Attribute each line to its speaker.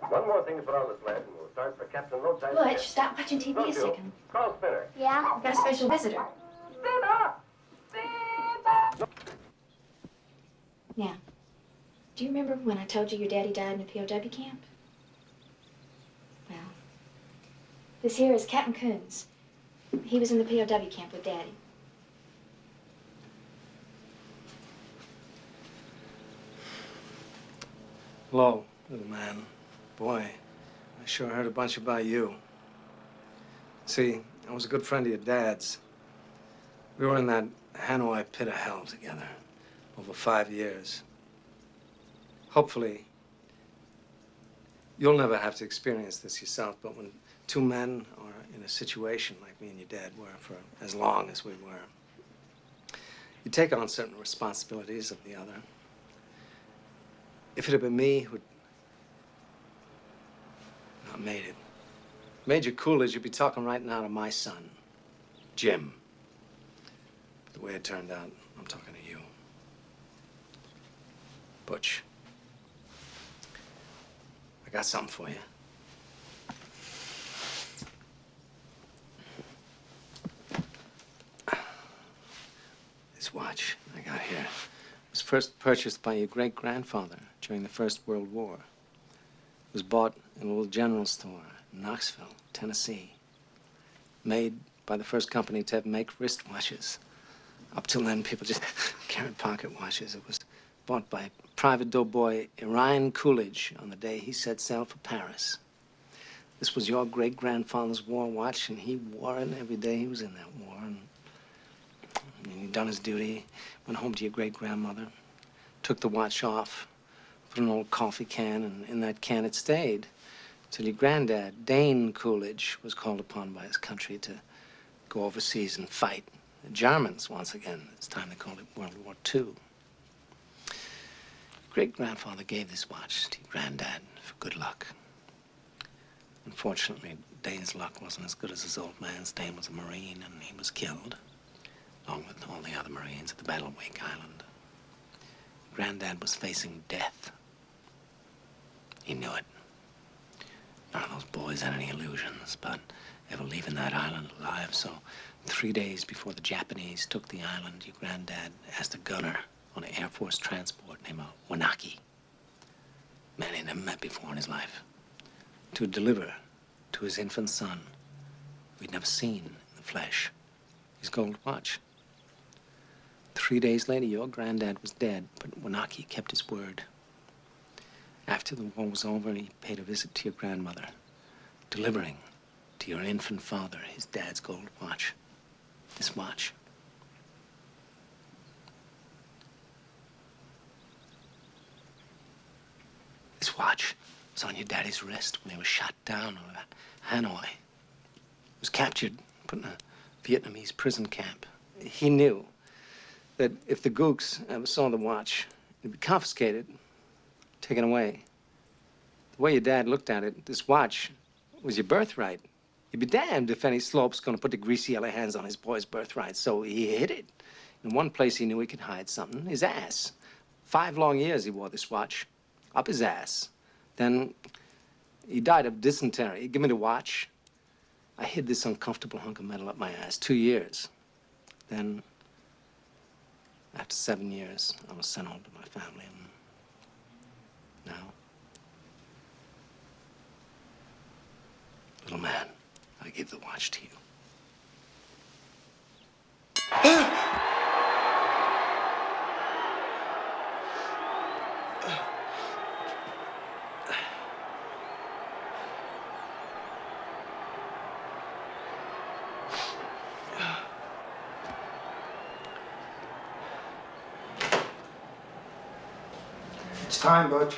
Speaker 1: One more thing to put on the sled, and we'll start for Captain No Time.
Speaker 2: Butch, stop watching TV a second.
Speaker 1: Call Spinner.
Speaker 3: Yeah?
Speaker 2: We've got a special visitor.
Speaker 1: Spinner! Spinner!
Speaker 2: Now, do you remember when I told you your daddy died in a POW camp? Well, this here is Captain Koons. He was in the POW camp with Daddy.
Speaker 4: Hello, little man. Boy, I sure heard a bunch about you. See, I was a good friend of your dad's. We were in that Hanoi pit of hell together over 5 years. Hopefully, you'll never have to experience this yourself, but when two men are in a situation like me and your dad were for as long as we were, you take on certain responsibilities of the other. If it had been me who'd not made it, Major Coolidge, you'd be talking right now to my son, Jim. But the way it turned out, I'm talking to you. Butch, I got something for you. This watch I got here was first purchased by your great-grandfather during the First World War. It was bought in a little general store in Knoxville, Tennessee. Made by the first company to make wristwatches. Up till then, people just carried pocket watches. It was bought by Private Doughboy Ernie Coolidge on the day he set sail for Paris. This was your great-grandfather's war watch, and he wore it every day he was in that war. And he'd done his duty, went home to your great-grandmother, took the watch off, put an old coffee can, and in that can it stayed till your granddad, Dane Coolidge, was called upon by his country to go overseas and fight the Germans once again. This time they called it World War II. Your great-grandfather gave this watch to your granddad for good luck. Unfortunately, Dane's luck wasn't as good as his old man's. Dane was a Marine, and he was killed, along with all the other Marines at the Battle of Wake Island. Granddad was facing death. He knew it. None of those boys had any illusions about ever leaving that island alive, so 3 days before the Japanese took the island, your granddad asked a gunner on an Air Force transport named Winocki, man he'd never met before in his life, to deliver to his infant son, who he'd never seen in the flesh, his gold watch. 3 days later, your granddad was dead, but Winocki kept his word. After the war was over, he paid a visit to your grandmother, delivering to your infant father his dad's gold watch. This watch. This watch was on your daddy's wrist when he was shot down over Hanoi. He was captured, put in a Vietnamese prison camp. He knew that if the gooks ever saw the watch, it'd be confiscated, taken away. The way your dad looked at it, this watch was your birthright. You'd be damned if any slope's gonna put the greasy yellow hands on his boy's birthright, so he hid it. In one place he knew he could hide something, his ass. 5 long years he wore this watch, up his ass. Then he died of dysentery. Give me the watch. I hid this uncomfortable hunk of metal up my ass, 2 years. Then, after 7 years, I was sent home to my family, and now, little man, I give the watch to you.
Speaker 5: It's time, Butch.